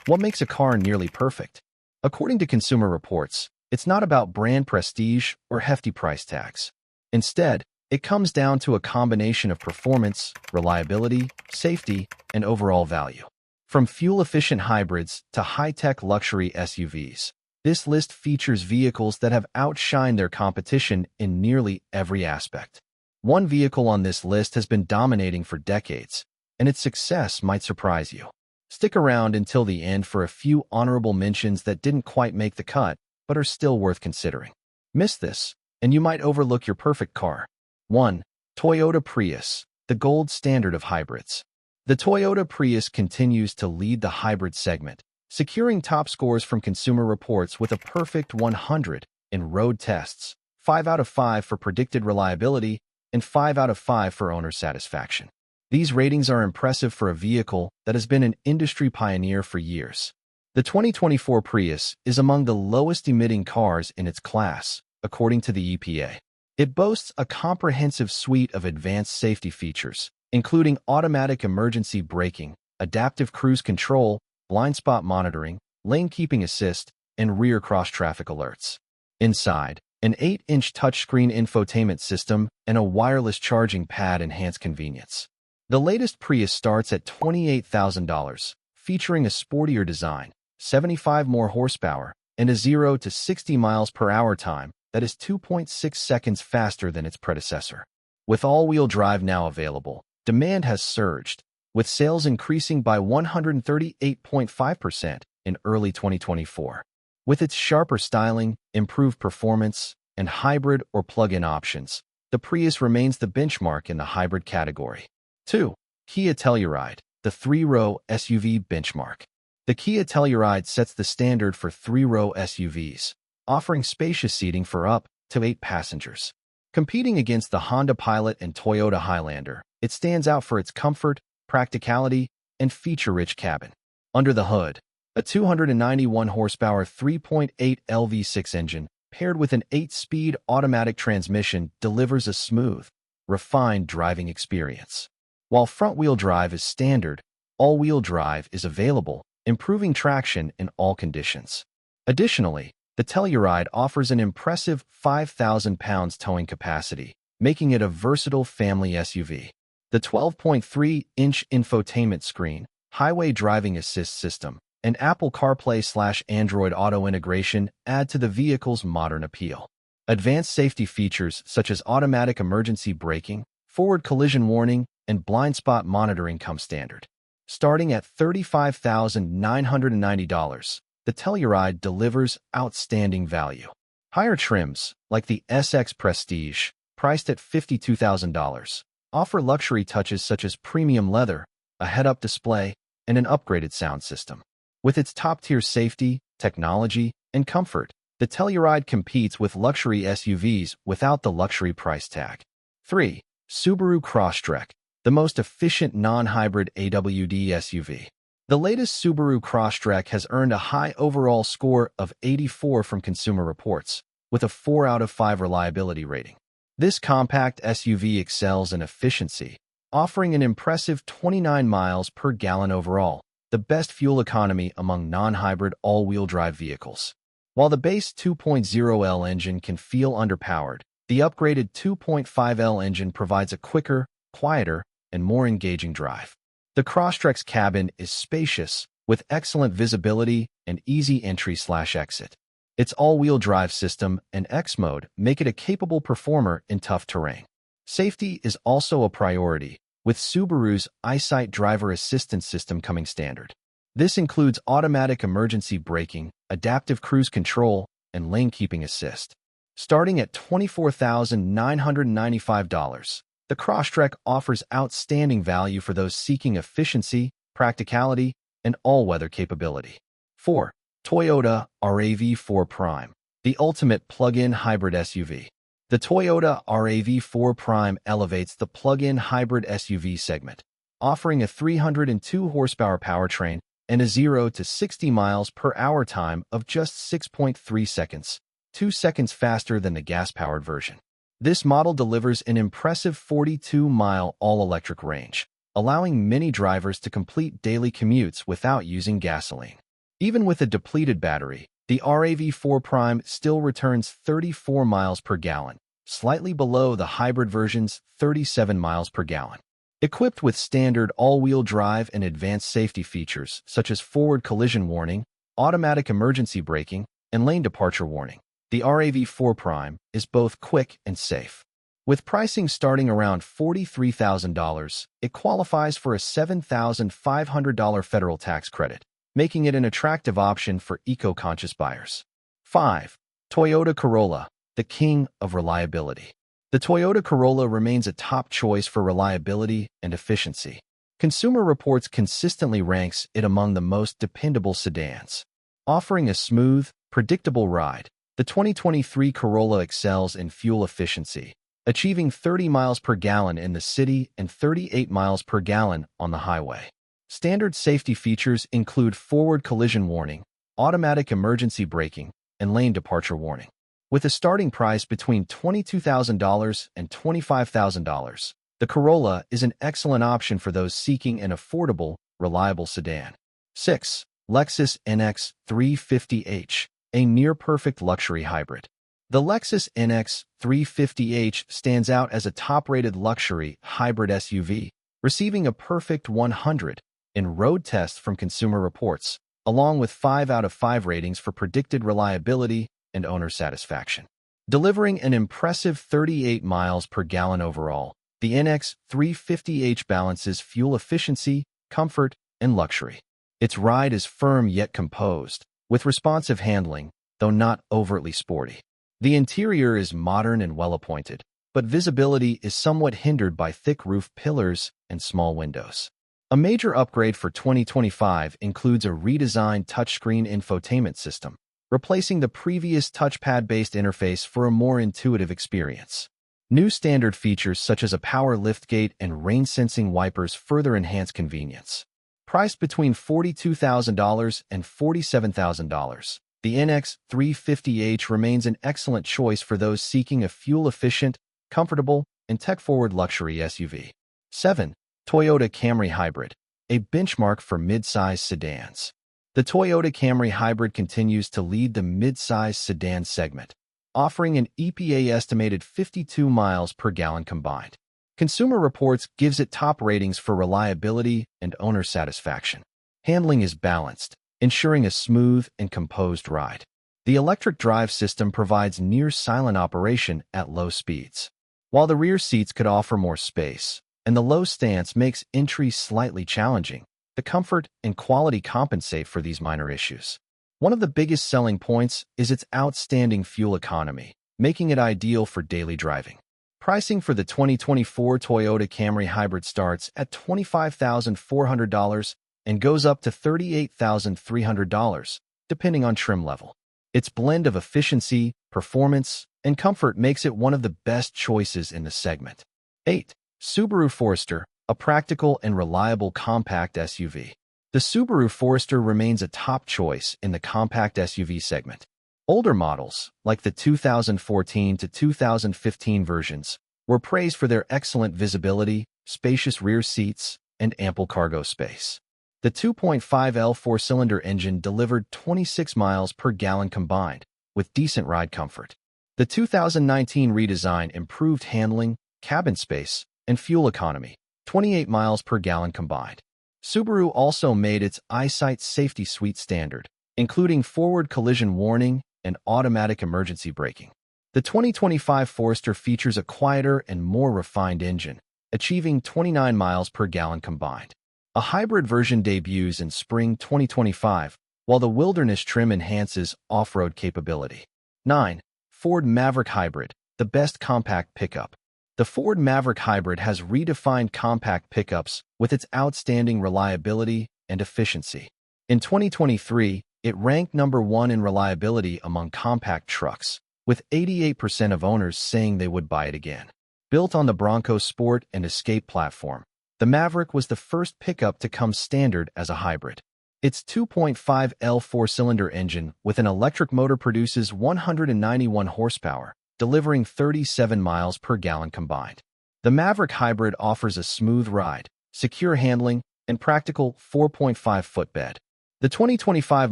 What makes a car nearly perfect? According to Consumer Reports, it's not about brand prestige or hefty price tags. Instead, it comes down to a combination of performance, reliability, safety, and overall value. From fuel-efficient hybrids to high-tech luxury SUVs, this list features vehicles that have outshined their competition in nearly every aspect. One vehicle on this list has been dominating for decades, and its success might surprise you. Stick around until the end for a few honorable mentions that didn't quite make the cut, but are still worth considering. Miss this, and you might overlook your perfect car. 1. Toyota Prius, the gold standard of hybrids. The Toyota Prius continues to lead the hybrid segment, securing top scores from Consumer Reports with a perfect 100 in road tests, 5 out of 5 for predicted reliability, and 5 out of 5 for owner satisfaction. These ratings are impressive for a vehicle that has been an industry pioneer for years. The 2024 Prius is among the lowest emitting cars in its class, according to the EPA. It boasts a comprehensive suite of advanced safety features, including automatic emergency braking, adaptive cruise control, blind spot monitoring, lane keeping assist, and rear cross-traffic alerts. Inside, an 8-inch touchscreen infotainment system and a wireless charging pad enhance convenience. The latest Prius starts at $28,000, featuring a sportier design, 75 more horsepower, and a 0 to 60 miles per hour time that is 2.6 seconds faster than its predecessor. With all-wheel drive now available, demand has surged, with sales increasing by 138.5% in early 2024. With its sharper styling, improved performance, and hybrid or plug-in options, the Prius remains the benchmark in the hybrid category. 2. Kia Telluride, the 3-row SUV benchmark. The Kia Telluride sets the standard for 3-row SUVs, offering spacious seating for up to 8 passengers. Competing against the Honda Pilot and Toyota Highlander, it stands out for its comfort, practicality, and feature-rich cabin. Under the hood, a 291 horsepower 3.8 L V6 engine paired with an 8-speed automatic transmission delivers a smooth, refined driving experience. While front-wheel drive is standard, all-wheel drive is available, improving traction in all conditions. Additionally, the Telluride offers an impressive 5,000 pounds towing capacity, making it a versatile family SUV. The 12.3-inch infotainment screen, highway driving assist system, and Apple CarPlay/Android Auto integration add to the vehicle's modern appeal. Advanced safety features such as automatic emergency braking, forward collision warning, and blind spot monitoring come standard. Starting at $35,990, the Telluride delivers outstanding value. Higher trims, like the SX Prestige, priced at $52,000, offer luxury touches such as premium leather, a head-up display, and an upgraded sound system. With its top-tier safety, technology, and comfort, the Telluride competes with luxury SUVs without the luxury price tag. 3. Subaru Crosstrek, the most efficient non-hybrid AWD SUV. The latest Subaru Crosstrek has earned a high overall score of 84 from Consumer Reports, with a 4 out of 5 reliability rating. This compact SUV excels in efficiency, offering an impressive 29 miles per gallon overall, the best fuel economy among non-hybrid all-wheel drive vehicles. While the base 2.0L engine can feel underpowered, the upgraded 2.5L engine provides a quicker, quieter, and more engaging drive. The Crosstrek's cabin is spacious, with excellent visibility and easy entry/exit. Its all-wheel drive system and X mode make it a capable performer in tough terrain. Safety is also a priority, with Subaru's EyeSight driver assistance system coming standard. This includes automatic emergency braking, adaptive cruise control, and lane keeping assist. Starting at $24,995, the Crosstrek offers outstanding value for those seeking efficiency, practicality, and all-weather capability. 4. Toyota RAV4 Prime, the ultimate plug-in hybrid SUV. The Toyota RAV4 Prime elevates the plug-in hybrid SUV segment, offering a 302 horsepower powertrain and a 0 to 60 miles per hour time of just 6.3 seconds, 2 seconds faster than the gas-powered version. This model delivers an impressive 42-mile all-electric range, allowing many drivers to complete daily commutes without using gasoline. Even with a depleted battery, the RAV4 Prime still returns 34 miles per gallon, slightly below the hybrid version's 37 miles per gallon. Equipped with standard all-wheel drive and advanced safety features such as forward collision warning, automatic emergency braking, and lane departure warning, the RAV4 Prime is both quick and safe. With pricing starting around $43,000, it qualifies for a $7,500 federal tax credit, making it an attractive option for eco-conscious buyers. 5. Toyota Corolla, the king of reliability. The Toyota Corolla remains a top choice for reliability and efficiency. Consumer Reports consistently ranks it among the most dependable sedans. Offering a smooth, predictable ride, the 2023 Corolla excels in fuel efficiency, achieving 30 miles per gallon in the city and 38 miles per gallon on the highway. Standard safety features include forward collision warning, automatic emergency braking, and lane departure warning. With a starting price between $22,000 and $25,000, the Corolla is an excellent option for those seeking an affordable, reliable sedan. 6. Lexus NX 350h, a near-perfect luxury hybrid. The Lexus NX 350h stands out as a top-rated luxury hybrid SUV, receiving a perfect 100 in road tests from Consumer Reports, along with 5 out of 5 ratings for predicted reliability and owner satisfaction. Delivering an impressive 38 miles per gallon overall, the NX 350h balances fuel efficiency, comfort, and luxury. Its ride is firm yet composed, with responsive handling, though not overtly sporty. The interior is modern and well-appointed, but visibility is somewhat hindered by thick roof pillars and small windows. A major upgrade for 2025 includes a redesigned touchscreen infotainment system, replacing the previous touchpad-based interface for a more intuitive experience. New standard features such as a power liftgate and rain-sensing wipers further enhance convenience. Priced between $42,000 and $47,000, the NX 350h remains an excellent choice for those seeking a fuel-efficient, comfortable, and tech-forward luxury SUV. 7. Toyota Camry Hybrid, a benchmark for mid-size sedans. The Toyota Camry Hybrid continues to lead the mid-size sedan segment, offering an EPA-estimated 52 miles per gallon combined. Consumer Reports gives it top ratings for reliability and owner satisfaction. Handling is balanced, ensuring a smooth and composed ride. The electric drive system provides near-silent operation at low speeds, while the rear seats could offer more space, and the low stance makes entry slightly challenging. The comfort and quality compensate for these minor issues. One of the biggest selling points is its outstanding fuel economy, making it ideal for daily driving. Pricing for the 2024 Toyota Camry Hybrid starts at $25,400 and goes up to $38,300, depending on trim level. Its blend of efficiency, performance, and comfort makes it one of the best choices in the segment. 8. Subaru Forester, a practical and reliable compact SUV. The Subaru Forester remains a top choice in the compact SUV segment. Older models, like the 2014 to 2015 versions, were praised for their excellent visibility, spacious rear seats, and ample cargo space. The 2.5L four-cylinder engine delivered 26 miles per gallon combined, with decent ride comfort. The 2019 redesign improved handling, cabin space, and fuel economy, 28 miles per gallon combined. Subaru also made its EyeSight safety suite standard, including forward collision warning and automatic emergency braking. The 2025 Forester features a quieter and more refined engine, achieving 29 miles per gallon combined. A hybrid version debuts in spring 2025, while the Wilderness trim enhances off-road capability. 9. Ford Maverick Hybrid, the best compact pickup. The Ford Maverick Hybrid has redefined compact pickups with its outstanding reliability and efficiency. In 2023, it ranked number 1 in reliability among compact trucks, with 88% of owners saying they would buy it again. Built on the Bronco Sport and Escape platform, the Maverick was the first pickup to come standard as a hybrid. Its 2.5L four-cylinder engine with an electric motor produces 191 horsepower, delivering 37 miles per gallon combined. The Maverick Hybrid offers a smooth ride, secure handling, and practical 4.5-foot bed. The 2025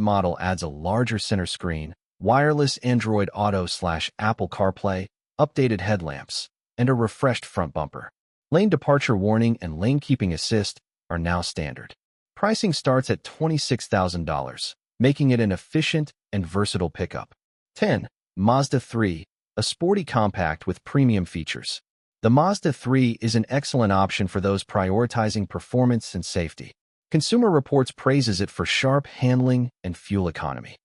model adds a larger center screen, wireless Android Auto/Apple CarPlay, updated headlamps, and a refreshed front bumper. Lane departure warning and lane keeping assist are now standard. Pricing starts at $26,000, making it an efficient and versatile pickup. 10. Mazda 3, a sporty compact with premium features. The Mazda 3 is an excellent option for those prioritizing performance and safety. Consumer Reports praises it for sharp handling and fuel economy.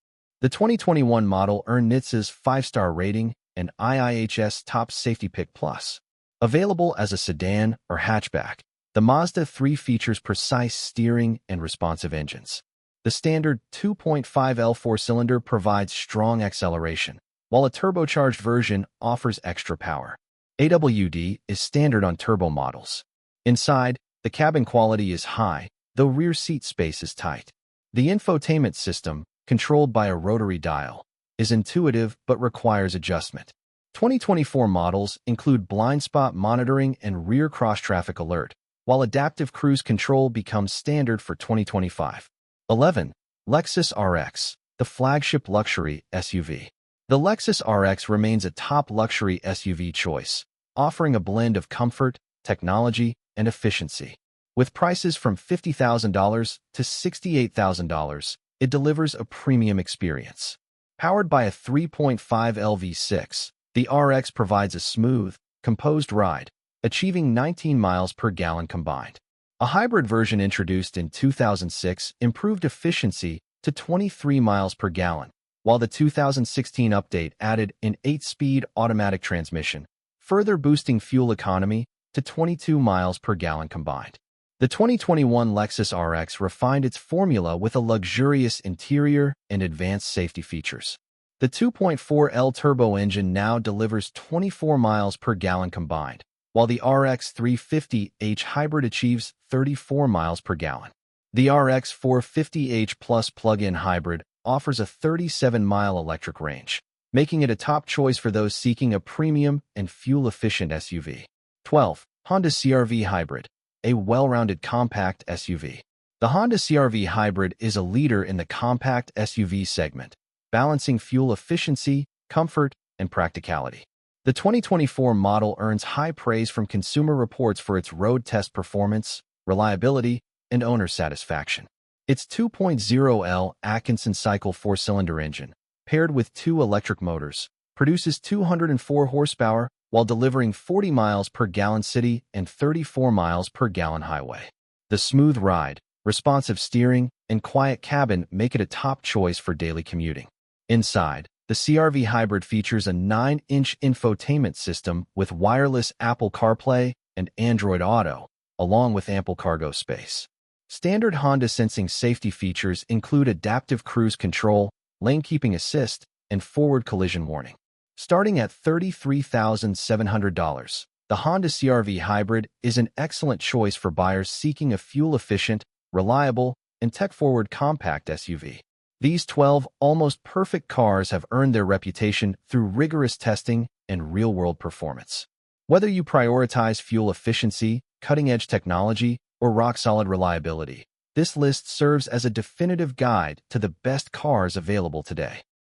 The 2021 model earned NHTSA's 5-star rating and IIHS Top Safety Pick Plus. Available as a sedan or hatchback, the Mazda 3 features precise steering and responsive engines. The standard 2.5L four-cylinder provides strong acceleration, while a turbocharged version offers extra power. AWD is standard on turbo models. Inside, the cabin quality is high, though rear seat space is tight. The infotainment system, controlled by a rotary dial, is intuitive but requires adjustment. 2024 models include blind spot monitoring and rear cross-traffic alert, while adaptive cruise control becomes standard for 2025. 11. Lexus RX, the flagship luxury SUV. The Lexus RX remains a top luxury SUV choice, offering a blend of comfort, technology, and efficiency. With prices from $50,000 to $68,000, it delivers a premium experience. Powered by a 3.5L V6, the RX provides a smooth, composed ride, achieving 19 miles per gallon combined. A hybrid version introduced in 2006 improved efficiency to 23 miles per gallon, while the 2016 update added an 8-speed automatic transmission, further boosting fuel economy to 22 miles per gallon combined. The 2021 Lexus RX refined its formula with a luxurious interior and advanced safety features. The 2.4L turbo engine now delivers 24 miles per gallon combined, while the RX 350h hybrid achieves 34 miles per gallon. The RX 450h Plus plug-in hybrid offers a 37-mile electric range, making it a top choice for those seeking a premium and fuel-efficient SUV. 12. Honda CR-V Hybrid, a well-rounded compact SUV. The Honda CR-V Hybrid is a leader in the compact SUV segment, balancing fuel efficiency, comfort, and practicality. The 2024 model earns high praise from Consumer Reports for its road test performance, reliability, and owner satisfaction. Its 2.0L Atkinson cycle four-cylinder engine, paired with 2 electric motors, produces 204 horsepower while delivering 40 miles per gallon city and 34 miles per gallon highway. The smooth ride, responsive steering, and quiet cabin make it a top choice for daily commuting. Inside, the CR-V Hybrid features a 9-inch infotainment system with wireless Apple CarPlay and Android Auto, along with ample cargo space. Standard Honda sensing safety features include adaptive cruise control, lane keeping assist, and forward collision warning. Starting at $33,700, the Honda CR-V Hybrid is an excellent choice for buyers seeking a fuel-efficient, reliable, and tech-forward compact SUV. These 12 almost perfect cars have earned their reputation through rigorous testing and real-world performance. Whether you prioritize fuel efficiency, cutting-edge technology, or rock-solid reliability, this list serves as a definitive guide to the best cars available today.